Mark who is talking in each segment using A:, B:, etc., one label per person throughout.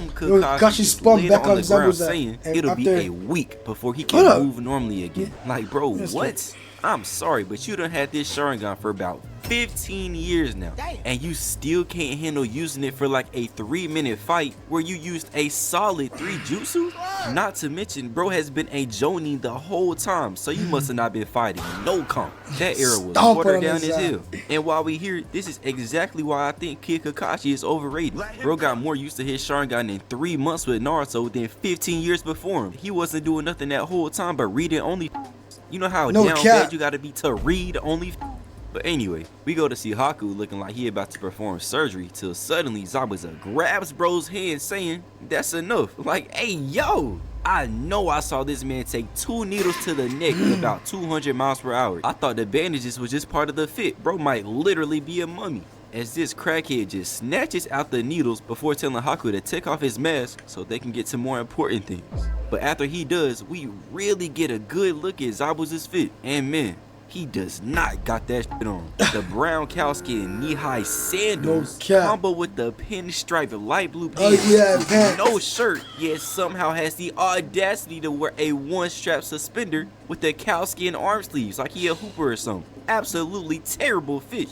A: Kakashi
B: Spun Back
A: on
B: on
A: the ground
B: Zabuza,
A: saying
B: and
A: it'll be
B: after,
A: a week before he can move normally again. Like, bro, what? I'm sorry, but you done had this Sharingan for about 15 years now, and you still can't handle using it for like a 3-minute fight where you used a solid 3 jutsu? Not to mention, bro has been a Jonin the whole time, so you must have not been fighting no comp. That era was watered down as hell. And while we here, this is exactly why I think Kid Kakashi is overrated. Bro got more used to his Sharingan in 3 months with Naruto than 15 years before him. He wasn't doing nothing that whole time but reading only. You know how down bad you gotta be to read only. But anyway, we go to see Haku looking like he about to perform surgery till suddenly Zabuza grabs bro's hand saying, that's enough. Like, hey, yo, I know I saw this man take 2 needles to the neck at about 200 miles per hour. I thought the bandages was just part of the fit. Bro might literally be a mummy. As this crackhead just snatches out the needles before telling Haku to take off his mask so they can get to more important things. But after he does, we really get a good look at Zabuza's fit. And man, he does not got that shit on. The brown cowskin knee-high sandals combo with the pinstripe light blue pants, no shirt, yet somehow has the audacity to wear a 1-strap suspender with the cowskin arm sleeves like he a hooper or something. Absolutely terrible fit.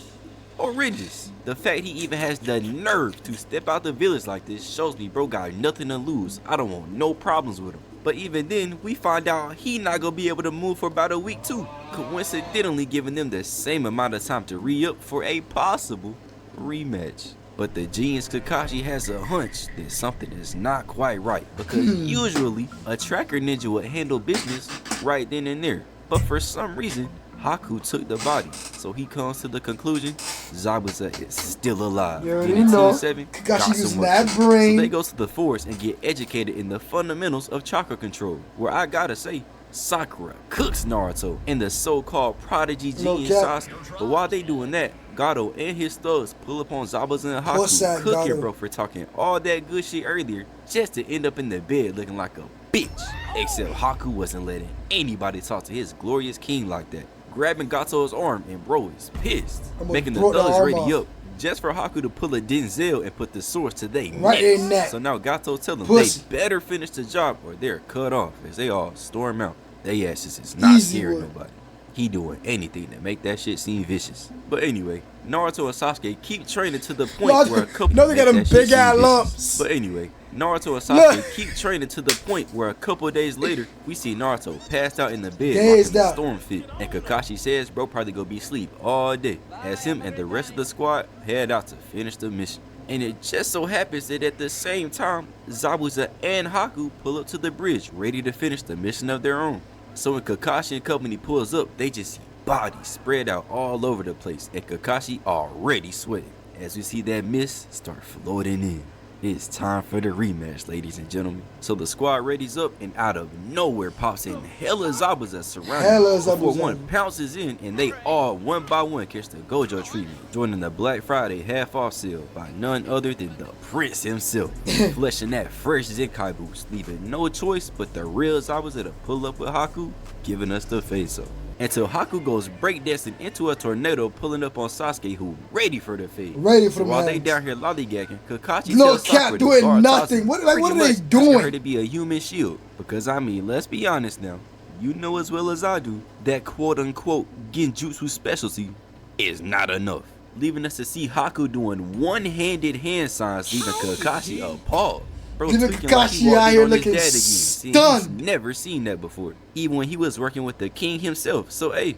A: Horrendous. The fact he even has the nerve to step out the village like this shows me bro got nothing to lose. I don't want no problems with him. But even then, we find out he not gonna be able to move for about a week too, coincidentally giving them the same amount of time to re-up for a possible rematch. But the genius Kakashi has a hunch that something is not quite right, because usually a tracker ninja would handle business right then and there. But for some reason, Haku took the body, so he comes to the conclusion Zabuza is still alive.
B: Kakashi using that brain.
A: So they go to the forest and get educated in the fundamentals of chakra control, where I gotta say, Sakura cooks Naruto and the so-called prodigy genius Sasuke. But while they doing that, Gato and his thugs pull up on Zabuza and Haku, cooking bro for talking all that good shit earlier, just to end up in the bed looking like a bitch. Except Haku wasn't letting anybody talk to his glorious king like that, grabbing Gato's arm, and bro is pissed, making the thugs ready up just for Haku to pull a Denzel and put the swords to their neck. So now Gato tell them they better finish the job or they're cut off, as they all storm out. They asses is not scaring nobody. He doing anything to make that shit seem vicious. But anyway, Naruto and Sasuke keep training to the point where a couple
B: they got them big ass lumps.
A: But anyway, Naruto and Sasuke keep training to the point where a couple of days later, we see Naruto passed out in the bed rocking the storm fit. And Kakashi says bro probably gonna be asleep all day, as him and the rest of the squad head out to finish the mission. And it just so happens that at the same time, Zabuza and Haku pull up to the bridge, ready to finish the mission of their own. So when Kakashi and company pulls up, they just see bodies spread out all over the place, and Kakashi already sweating. As we see that mist start floating in. It's time for the rematch, ladies and gentlemen. So the squad readies up, and out of nowhere pops in hella Zabuza surrounded before one pounces in, and they all one by one catch the Gojo treatment, joining the Black Friday half-off sale by none other than the Prince himself, fleshing that fresh Zenkai boost, leaving no choice but the real Zabuza to pull up with Haku, giving us the face-off. Until Haku goes breakdancing into a tornado, pulling up on Sasuke, who ready for the fade.
B: So
A: while they down here lollygagging, Kakashi tells Sakura
B: doing
A: to guard
B: nothing.
A: Sasuke,
B: What are they
A: asking
B: doing?
A: her to be a human shield. Because I mean, let's be honest now. You know as well as I do that quote-unquote genjutsu specialty is not enough, leaving us to see Haku doing one-handed hand signs, leaving Kakashi appalled. Bro,
B: Kakashi out here looking stunned.
A: He's never seen that before, even when he was working with the king himself. So hey,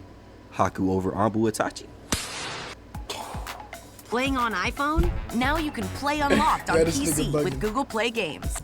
A: Haku over Anbu Itachi.
C: Playing on iPhone? Now you can play unlocked on PC with Google Play Games.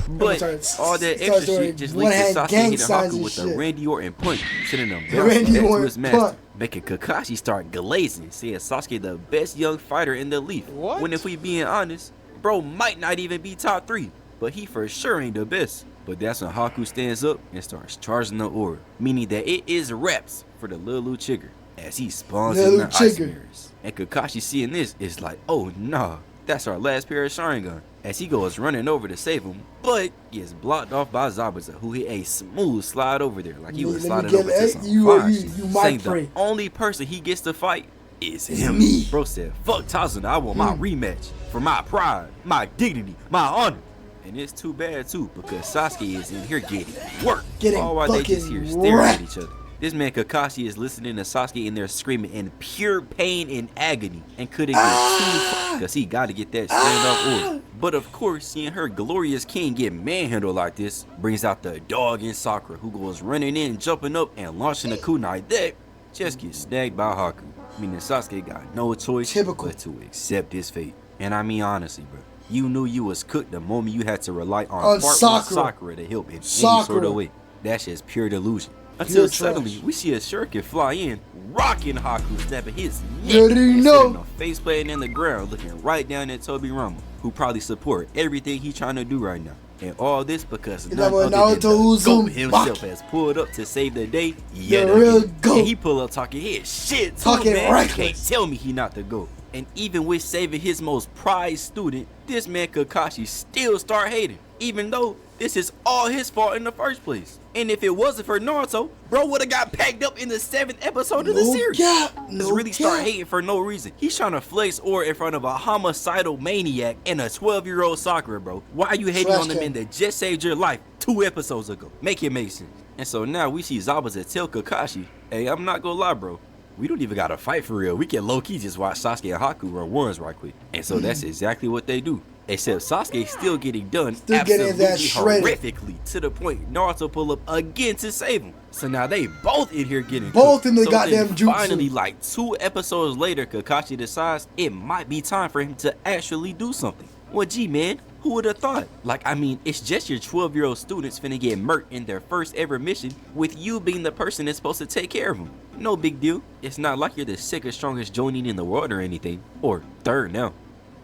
A: But all that extra shit just leads to Sasuke hitting Haku with a Randy Orton punch, sending him bouncing back to his master, making Kakashi start glazing, saying Sasuke the best young fighter in the leaf. When if we being honest, bro might not even be top 3. But he for sure ain't the best. But that's when Haku stands up and starts charging the aura, meaning that it is reps for the little Chigger as he spawns in the ice mirrors. And Kakashi seeing this is like, oh nah, that's our last pair of Sharingan, as he goes running over to save him, but gets blocked off by Zabuza, who hit a smooth slide over there like he was sliding over to some fire shit, saying the only person he gets to fight is him. Bro said, fuck Tazuna, I want my rematch for my pride, my dignity, my honor. And it's too bad too, because Sasuke is in here getting work.
B: Getting
A: all while they just
B: fucking
A: here staring
B: wrecked.
A: at each other. This man Kakashi is listening to Sasuke in there screaming in pure pain and agony and couldn't get too because he got to get that standoff order. But of course, seeing her glorious king get manhandled like this brings out the dog in Sakura, who goes running in, jumping up, and launching a kunai that just gets snagged by Haku. Meaning Sasuke got no choice but to accept his fate. And I mean honestly, bro, you knew you was cooked the moment you had to rely on Sakura to help in any sort of way. That's just pure delusion. Until suddenly, we see a shuriken fly in, rocking Haku, snapping his neck, and sitting on face planting in the ground, looking right down at Tobirama, who probably support everything he's trying to do right now. And all this because none other than the GOAT himself has pulled up to save the day yet again. And he pull up talking his shit too, man. You can't tell me he not the GOAT. And even with saving his most prized student, this man Kakashi still start hating, even though this is all his fault in the first place. And if it wasn't for Naruto, bro would have got packed up in the 7th episode of the series. Just really start hating for no reason. He's trying to flex ore in front of a homicidal maniac and a 12-year-old Sakura, bro. Why are you hating on the man that just saved your life 2 episodes ago? Make it make sense. And so now we see Zabuza tell Kakashi, hey, I'm not gonna lie, bro. We don't even gotta fight for real. We can low-key just watch Sasuke and Haku run ones right quick. And so that's exactly what they do. Except Sasuke still getting done absolutely horrifically to the point Naruto pull up again to save him. So now they both in here getting
B: both in the goddamn jutsu.
A: Finally, like 2 episodes later, Kakashi decides it might be time for him to actually do something. Well, gee, man, who would have thought? Like, I mean, it's just your 12-year-old students finna get murked in their first ever mission with you being the person that's supposed to take care of them. No big deal. It's not like you're the sickest, strongest joining in the world or anything. Or 3rd now.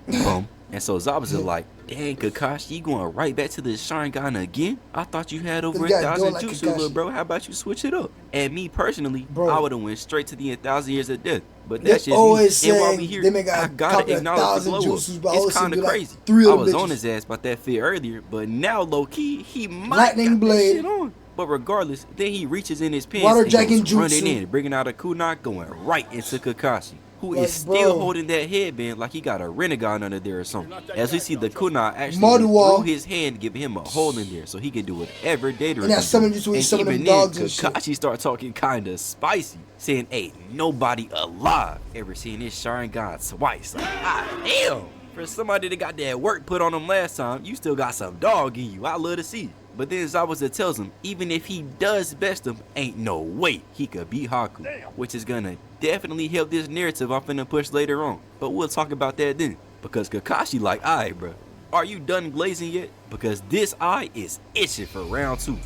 A: Boom. And so Zabuza like, dang, Kakashi, you going right back to the Sharingan again? I thought you had over 1,000 jutsu, little bro. How about you switch it up? And me personally, I would have went straight to the 1,000 years of death. But that's just me. And while we here, I gotta acknowledge the glow up. It's kind of crazy. I was on his ass about that fit earlier, but now low key, he might got that shit on. But regardless, then he reaches in his pants and goes running in, bringing out a kunai, going right into Kakashi, who is still holding that headband like he got a renegade under there or something. As we see the kunai actually through his hand, giving him a hole in there so he can do whatever Deidara can do. And even then, Kakashi start talking kinda spicy, saying, ain't nobody alive ever seen this Sharingan twice. Like, ah, damn! For somebody that got that work put on him last time, you still got some dog in you. I love to see it. But then Zabuza tells him, even if he does best him, ain't no way he could beat Haku, which is gonna definitely help this narrative I'm finna push later on. But we'll talk about that then. Because Kakashi like, alright bro, are you done glazing yet? Because this eye is itching for round 2.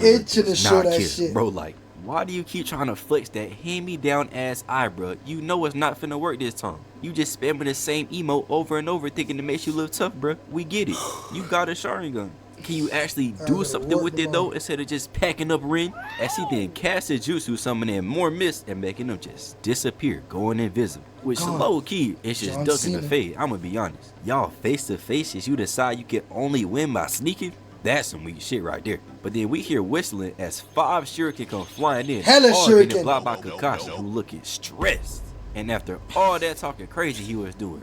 B: Itching to show that shit.
A: Bro, like, why do you keep trying to flex that hand-me-down ass eye, bro? You know it's not finna work this time. You just spamming the same emote over and over thinking it makes you look tough, bro. We get it. You got a Sharingan. Can you actually do something with it though, instead of just packing up Rin? As he then casts his jutsu, summoning more mist and making them just disappear, going invisible. Which low key is just ducking the fade. I'ma be honest. Y'all face to face as you decide you can only win by sneaking? That's some weak shit right there. But then we hear whistling as 5 shuriken come flying in, all getting blocked by Kakashi, who looking stressed. And after all that talking crazy he was doing,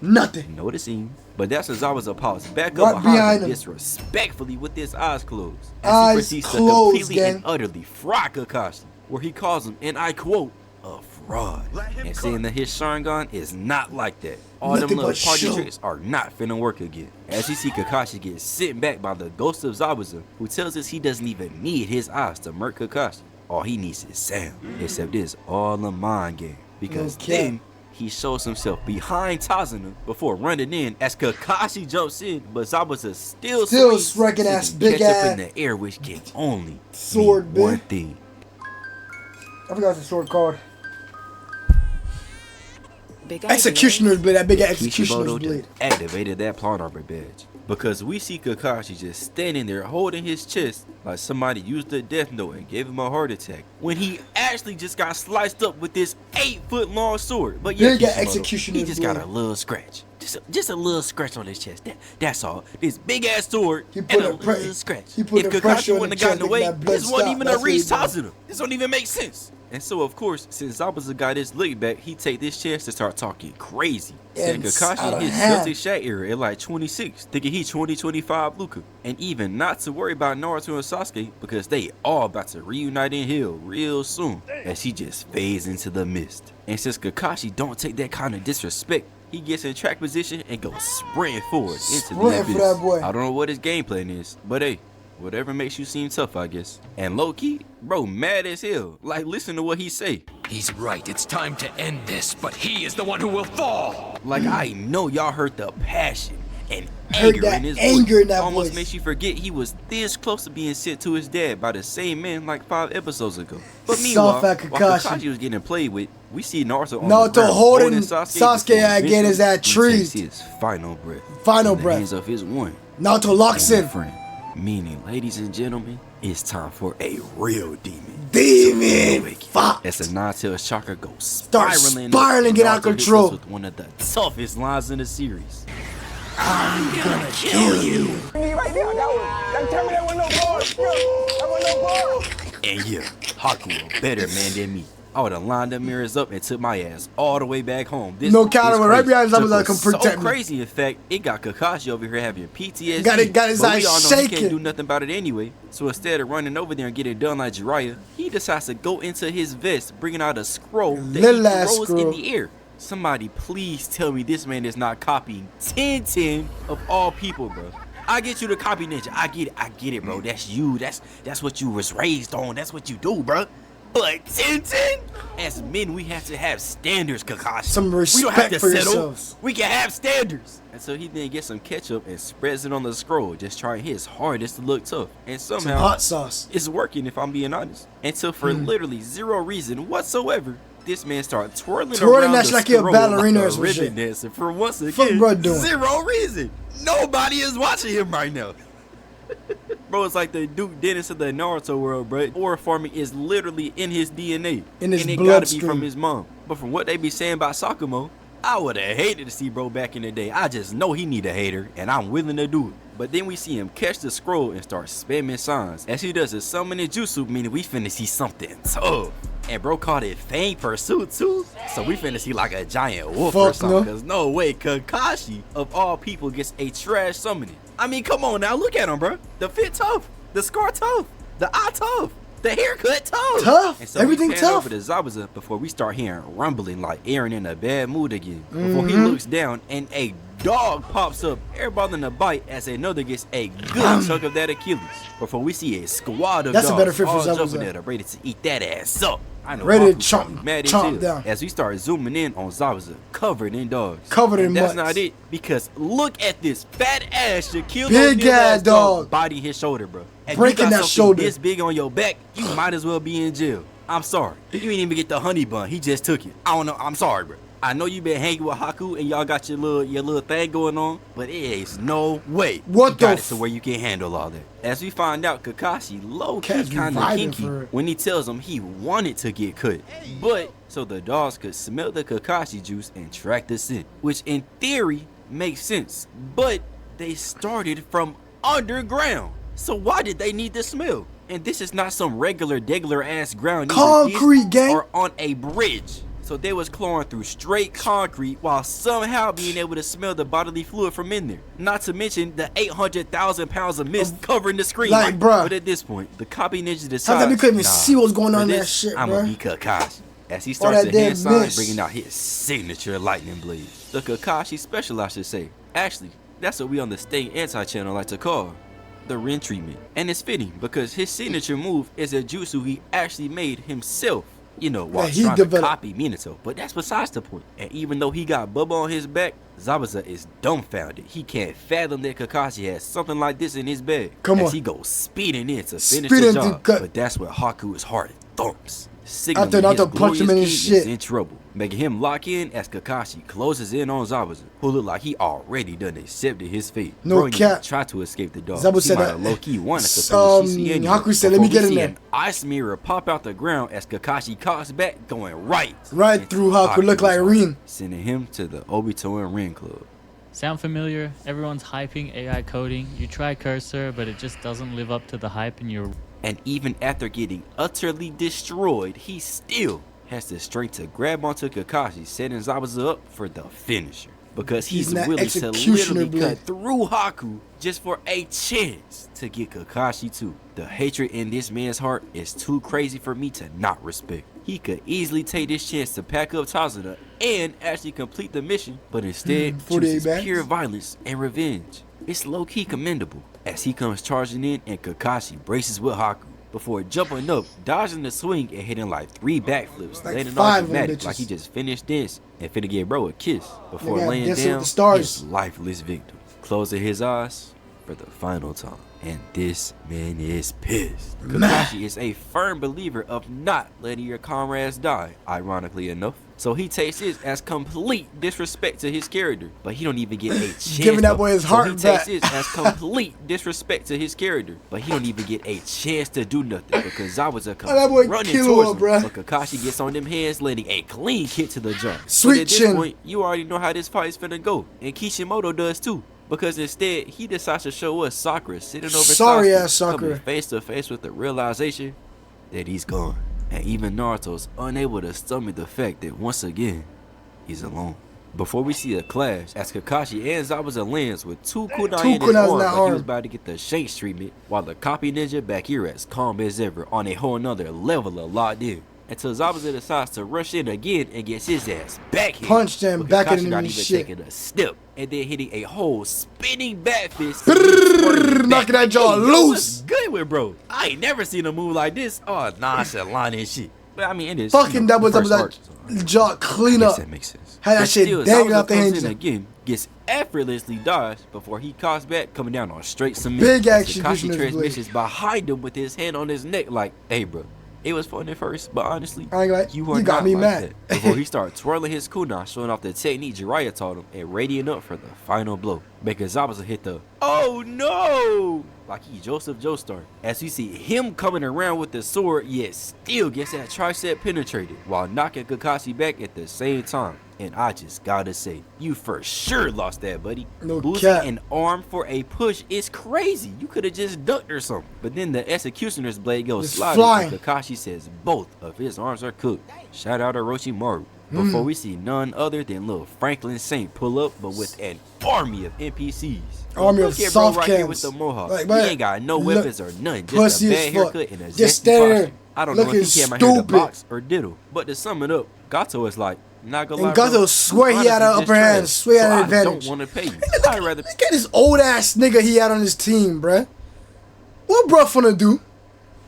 B: nothing.
A: Noticing. But that's as I was a pause back up behind him disrespectfully with his eyes closed. As he proceeds to completely and utterly fry Kakashi, where he calls him, and I quote, a fraud. And saying that his Sharingan is not like that. All them little party tricks are not finna work again. As you see Kakashi get sent back by the ghost of Zabuza, who tells us he doesn't even need his eyes to murk Kakashi. All he needs is sound. Except this all a mind game. Because then he shows himself behind Tazuna before running in as Kakashi jumps in, but Zabuza still
B: striking ass big
A: ass up in the air, which can only mean one thing.
B: I forgot the sword card. Executioner's blade, that big executioner's blade.
A: Activated that plot armor badge. Because we see Kakashi just standing there holding his chest like somebody used the death note and gave him a heart attack, when he actually just got sliced up with this 8-foot-long sword. But yeah, he just got a little scratch. Just a little scratch on his chest. That's all. This big ass sword and a little scratch. If Kakashi wouldn't have gotten away, this wasn't even a reach Tazuna. This don't even make sense. And so, of course, since Zabuza got his look back, he take this chance to start talking crazy. Saying Kakashi in his Celtic Shaq era at like 26, thinking he 2025 Luka. And even not to worry about Naruto and Sasuke because they all about to reunite in hell real soon as he just fades into the mist. And since Kakashi don't take that kind of disrespect, he gets in track position and goes sprinting forward into the abyss. I don't know what his game plan is, but hey, whatever makes you seem tough, I guess. And low-key, bro, mad as hell. Like, listen to what he say.
D: He's right, it's time to end this, but he is the one who will fall.
A: Like, I know y'all heard the passion and anger in his voice. Almost makes you forget he was this close to being sent to his dad by the same man like 5 episodes ago. But meanwhile, while Kakashi was getting played with, we see Naruto on the ground holding Sasuke again as that tree. His final breath. In the hands of his one.
B: Naruto locks in.
A: Friend. Meaning, ladies and gentlemen, it's time for a real demon.
B: Fuck.
A: As a nine-tailed chakra goes
B: spiraling, get out of control.
A: With one of the toughest lines in the series.
B: I'm gonna kill you.
A: And yeah, Haku a better man than me. I would have lined the mirrors up and took my ass all the way back home. This
B: no counter right behind Zabuza come
A: so
B: protect me.
A: Crazy, in fact, it got Kakashi over here having PTSD.
B: Got his eyes shaking.
A: He can't do nothing about it anyway. So instead of running over there and getting done like Jiraiya, he decides to go into his vest, bringing out a scroll that he throws in the air. Somebody please tell me this man is not copying 10-10 of all people, bro. I get you to copy ninja. I get it, bro. That's you. That's what you was raised on. That's what you do, bro. But 10-10? As men, we have to have standards, Kakashi.
B: Some respect
A: we don't have to
B: for
A: settle.
B: yourselves.
A: We can have standards. And so he then gets some ketchup and spreads it on the scroll, just trying his hardest to look tough. And somehow,
B: some hot sauce.
A: It's working, if I'm being honest. Until for literally zero reason whatsoever, this man started twirling around the
B: like a ballerina or some
A: rhythm
B: shit.
A: Dancer for once again. Zero reason. Nobody is watching him right now. Bro, it's like the Duke Dennis of the Naruto world, bro. Aura farming is literally in his DNA.
B: In his
A: and it gotta be from his mom. But from what they be saying about Sakumo, I would have hated to see bro back in the day. I just know he need a hater, and I'm willing to do it. But then we see him catch the scroll and start spamming signs. As he does a summoning jutsu, meaning we finna see something tough. And bro called it Fang Pursuit too. So we finna see like a giant wolf or something. Cause no way, Kakashi of all people gets a trash summoning. I mean, come on now, look at him, bro. The fit tough, the scar tough, the eye tough, the haircut tough. And so everything tough. Over to Zabuza before we start hearing rumbling like Eren in a bad mood again. Before he looks down and a dog pops up, airballing a bite as another gets a good chunk of that Achilles. Before we see a squad of dogs
B: a better fit for
A: all
B: Zabuza.
A: jumping at her, ready to eat that ass up. I know
B: ready to chomp down.
A: As we start zooming in on Zabuza, covered in dogs.
B: Covered in
A: That's
B: mutts.
A: not it, because look at this fat ass Shaquille
B: big ass dog
A: body his shoulder, bro. And
B: breaking that shoulder
A: this big on your back, you might as well be in jail. I'm sorry. You didn't even get the honey bun. He just took it. I don't know. I'm sorry, bro. I know you been hanging with Haku and y'all got your little thing going on, but it is no way
B: what
A: you got it to where you can handle all that. As we find out, Kakashi low-key kind of kinky when he tells him he wanted to get cut, but so the dogs could smell the Kakashi juice and track the scent, which in theory makes sense, but they started from underground. So why did they need the smell? And this is not some regular ass ground.
B: Concrete gang.
A: Or on a bridge. So they was clawing through straight concrete while somehow being able to smell the bodily fluid from in there. Not to mention the 800,000 pounds of mist covering the screen.
B: Like, bruh.
A: But at this point, the copy ninja decides,
B: sometimes we couldn't even see what's going on in that shit,
A: I'm
B: bro.
A: gonna be Kakashi. As he starts to hand sign, bringing out his signature lightning blade. The Kakashi special, I should say. Actually, that's what we on the Stay Anti-channel like to call the Rin treatment. And it's fitting because his signature move is a jutsu he actually made himself. You know, while trying to copy Minato. But that's besides the point. And even though he got Bubba on his back, Zabuza is dumbfounded. He can't fathom that Kakashi has something like this in his bag. As he goes speeding in to finish the job. But that's where Haku's heart thumps. Signaling his glorious king is in trouble, making him lock in as Kakashi closes in on Zabuza, who looked like he already done accepted his fate.
B: No cap.
A: Tried to escape the dog.
B: Zabuza said
A: that low-key wanted to finish
B: Haku said, "Let me get in there."
A: An ice mirror pop out the ground as Kakashi cocks back, going right
B: through Haku, look like Rin,
A: sending him to the Obito and Rin club.
E: Sound familiar? Everyone's hyping AI coding. You try Cursor, but it just doesn't live up to the hype, and you're
A: And even after getting utterly destroyed, he still has the strength to grab onto Kakashi, setting Zabuza up for the finisher. Because he's willing to literally cut through Haku just for a chance to get Kakashi too. The hatred in this man's heart is too crazy for me to not respect. He could easily take this chance to pack up Tazuna and actually complete the mission, but instead chooses pure violence and revenge. It's low-key commendable as he comes charging in and Kakashi braces with Haku before jumping up, dodging the swing and hitting like 3 backflips,
B: like
A: landing on dramatic like he just finished this and finna give bro a kiss before laying down his lifeless victim, closing his eyes for the final time. And this man is pissed. Kakashi is a firm believer of not letting your comrades die, ironically enough. So he takes this as complete disrespect to his character, but he don't even get a chance.
B: Giving that boy his heart back.
A: He takes this as complete disrespect to his character, but he don't even get a chance to do nothing because Zabuza comes running towards him. But Kakashi gets on them hands, landing a clean kick to the jaw.
B: Sweet
A: chin. At this point, you already know how this fight is finna go, and Kishimoto does too. Because instead, he decides to show us Sakura sitting over Sasuke, coming face to face with the realization that he's gone. And even Naruto's unable to stomach the fact that once again, he's alone. Before we see a clash, as Kakashi and Zabuza lands with 2 kunai in his arm like he was about to get the Shanks treatment, while the copy ninja back here as calm as ever on a whole nother level of locked in. Until Zabuza decides to rush in again and gets his ass back here.
B: Punched him, back in the shit.
A: Taking a step and then hitting a whole spinning back fist.
B: Knocking that jaw loose.
A: Good with bro. I ain't never seen a move like this. Oh, nonchalant and shit. But I mean, it is.
B: Fucking that was that jaw clean up.
A: That makes sense.
B: Had that shit dangling off the hinges.
A: Again, gets effortlessly dodged before he coughs back, coming down on straight cement.
B: Big action.
A: Kakashi transmissions behind him with his hand on his neck, like, hey, bro. It was fun at first, but honestly, you got me mad. Before he started twirling his kunai, showing off the technique Jiraiya taught him, and readying up for the final blow. Making Zabuza hit the, oh no! Like he Joseph Joestar. As we see him coming around with the sword, yet still gets that tricep penetrated, while knocking Kakashi back at the same time. And I just gotta say, you for sure lost that, buddy. Boosting an arm for a push is crazy. You could have just ducked or something. But then the executioner's blade goes sliding, and Kakashi says both of his arms are cooked. Shout out to Orochimaru. Before we see none other than little Franklin Saint pull up, but with an army of NPCs.
B: Army of soft
A: right here with the mohawk. Like, he ain't got no weapons or none. Just a bad haircut and a just posture. I don't know if he came out here to box or diddle. But to sum it up, Gato is like, not gonna lie,
B: and Gato swear he had an upper hand, swear he had an advantage.
A: I don't want to pay you.
B: I'd rather look at this old ass nigga he had on his team, bruh. What bruh finna do?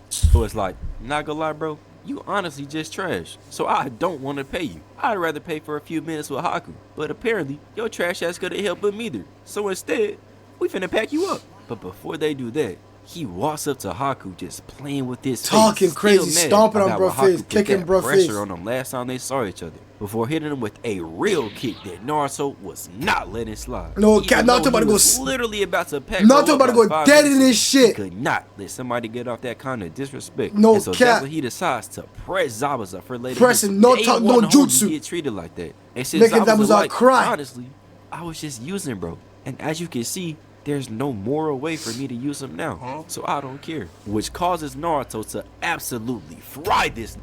A: So it's like, not gonna lie, bro, you honestly just trash. So I don't want to pay you. I'd rather pay for a few minutes with Haku. But apparently, your trash ass couldn't help him either. So instead, we finna pack you up. But before they do that, he walks up to Haku just playing with his
B: talking face, crazy, stomping on bro face, kicking bro face.
A: Pressure on him last time they saw each other. Before hitting him with a real kick that Naruto was not letting slide.
B: No, Cat, Naruto about to go.
A: Literally about to pack.
B: Naruto about to go dead in this shit.
A: He could not let somebody get off that kind of disrespect.
B: No,
A: and so
B: Cat.
A: That's when he decides to press Zabuza for letting
B: pressing no talk, no jutsu.
A: Get treated like that. And since Zabuza like, cry. Honestly, I was just using bro. And as you can see, there's no moral way for me to use him now, so I don't care. Which causes Naruto to absolutely fry this.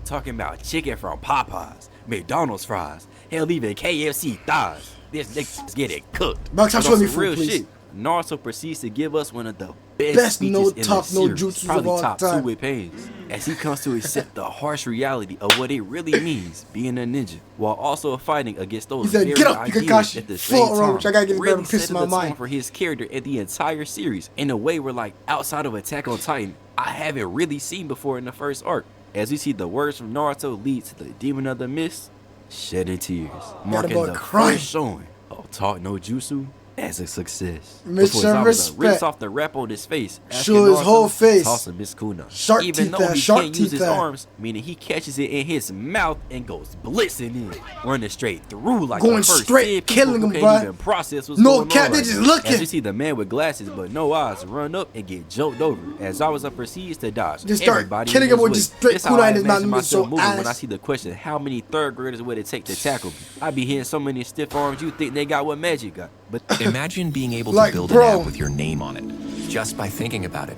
A: Talking about chicken from Popeyes, McDonald's fries, hell even KFC thighs. This nigga's getting cooked.
B: Max,
A: show me real shit. Naruto proceeds to give us one of the best speeches in the series, probably top 2 with Pains, as he comes to accept the harsh reality of what it really means being a ninja, while also fighting against those very ideas at the same time. Really setting the tone for his character in the entire series in a way where, like, outside of Attack on Titan, I haven't really seen before in the first arc. As we see the words from Naruto lead to the Demon of the Mist shedding tears, marking the first showing of Talk No Jutsu as a success.
B: Mission respect.
A: Rips off the wrap on his face,
B: show his whole face.
A: Tossing his kunai.
B: Shark
A: even
B: teeth
A: though
B: that,
A: he
B: shark
A: can't
B: teeth
A: use his arms, meaning he catches it in his mouth and goes blitzing in, running straight through like
B: going
A: the first
B: straight, killing him, bro.
A: Even process what's
B: no
A: going
B: cap,
A: on
B: they
A: right
B: just
A: now.
B: looking.
A: As you see the man with glasses but no eyes run up and get joked over, as Zabuza proceeds to dodge.
B: Just start killing him with just straight kunai in his mouth.
A: Myself moving when I see the question, how many third graders would it take to tackle me? I be hitting so many stiff arms, you think they got what Magic got.
D: But imagine being able to build an app with your name on it, just by thinking about it.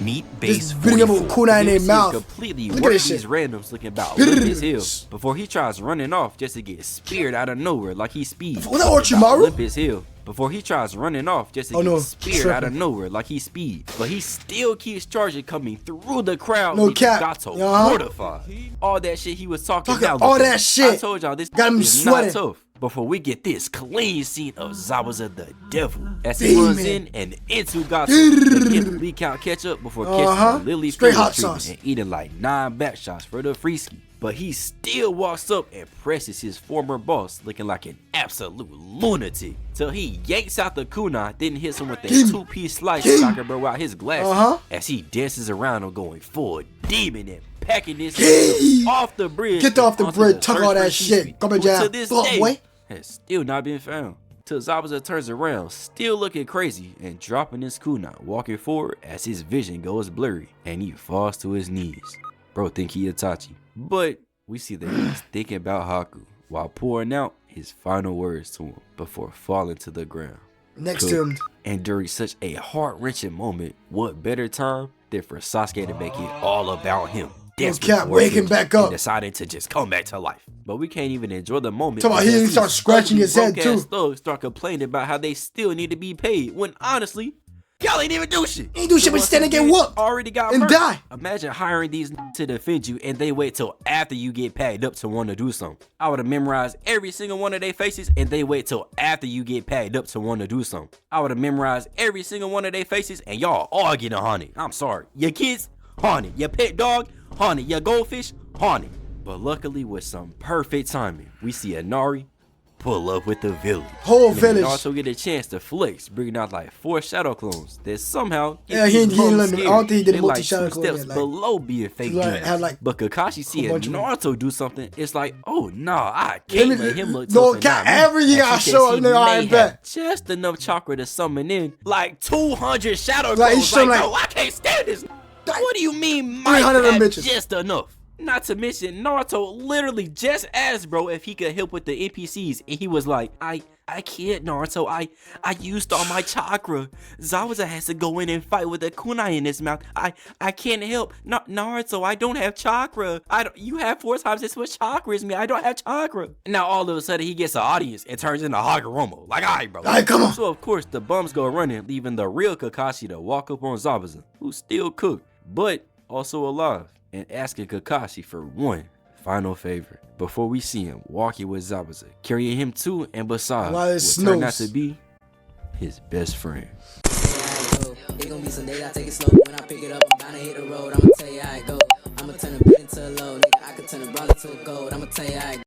A: Meat-based
B: Just beating up with kunai in their mouth.
A: Completely
B: Look at
A: work
B: this
A: these
B: shit.
A: randoms looking about limp as hell before he tries running off just to get speared out of nowhere like he speed.
B: Was that Orochimaru?
A: Limp as hell before he tries running off just to get speared out of nowhere like he speed. But he still keeps charging coming through the crowd.
B: No cap.
A: Gato mortified. All that shit he was talking about.
B: All that shit.
A: I told y'all this
B: got him
A: is
B: sweating.
A: not tough. Before we get this clean scene of Zabuza the devil as he runs in and into Gato, again, leak out ketchup before catching the Lily
B: straight
A: Finger
B: hot
A: treatment
B: sauce
A: and eating like 9 back shots for the free ski. But he still walks up and presses his former boss looking like an absolute lunatic till he yanks out the kunai, then hits him with a 2-piece slice knocking bro out his glasses as he dances around him going full demon and packing this off the bridge.
B: Get off the bridge, tuck all that shit. Garbage ass
A: to this
B: fuck,
A: day
B: boy.
A: has still not been found. Till Zabuza turns around, still looking crazy and dropping his kunai, walking forward as his vision goes blurry and he falls to his knees. Bro think he Itachi. But we see that he's thinking about Haku while pouring out his final words to him before falling to the ground.
B: Next to him.
A: And during such a heart-wrenching moment, what better time than for Sasuke to make it all about him?
B: Cap waking back up.
A: And deciding to just come back to life. But we can't even enjoy the moment.
B: Talking about he starts scratching his head too.
A: Thugs start complaining about how they still need to be paid when honestly, y'all ain't even do shit.
B: Ain't do shit but stand and get whooped.
A: Already got
B: and
A: hurt.
B: Die.
A: Imagine hiring these to defend you and they wait till after you get packed up to want to do something. I would have memorized every single one of their faces and they wait till after you get packed up to want to do something. I would have memorized every single one of their faces and y'all all getting haunted. I'm sorry. Your kids, haunted. Your pet dog, haunted. Your goldfish, haunted. But luckily with some perfect timing, we see Inari pull up with the village.
B: Whole village.
A: Also get a chance to flex, bringing out like 4 shadow clones that somehow
B: he ain't let me. I don't think he did a multi-shadow clone
A: steps
B: yet, like,
A: below being fake
B: like,
A: but Kakashi seeing Naruto do something, it's like, oh nah, I can't let him look tough.
B: No, can't everything I show up there. I bet
A: just enough chakra to summon in like 200 shadow
B: like,
A: clones. Like,
B: like,
A: no, I can't stand this. What do you mean,
B: 300 of them
A: Mike?
B: bitches.
A: Just enough. Not to mention, Naruto literally just asked bro if he could help with the NPCs, and he was like, I can't, Naruto. I used all my chakra. Zabuza has to go in and fight with a kunai in his mouth. I can't help. Naruto, I don't have chakra. You have 4 times as much chakra as me. I don't have chakra. Now all of a sudden he gets an audience and turns into Hagoromo. Like, alright, bro.
B: Alright, come on.
A: So of course the bums go running, leaving the real Kakashi to walk up on Zabuza, who's still cooked, but also alive, and asking Kakashi for one final favor before we see him walking with Zabuza, carrying him to and beside what turned out to be his best friend.
E: It's gonna be some days I take it slow. When I pick it up, I'm bound to hit the road. I'ma tell you how it go. I'ma turn a bit into a low, nigga. I could turn a brother to a gold. I'ma tell you how it go.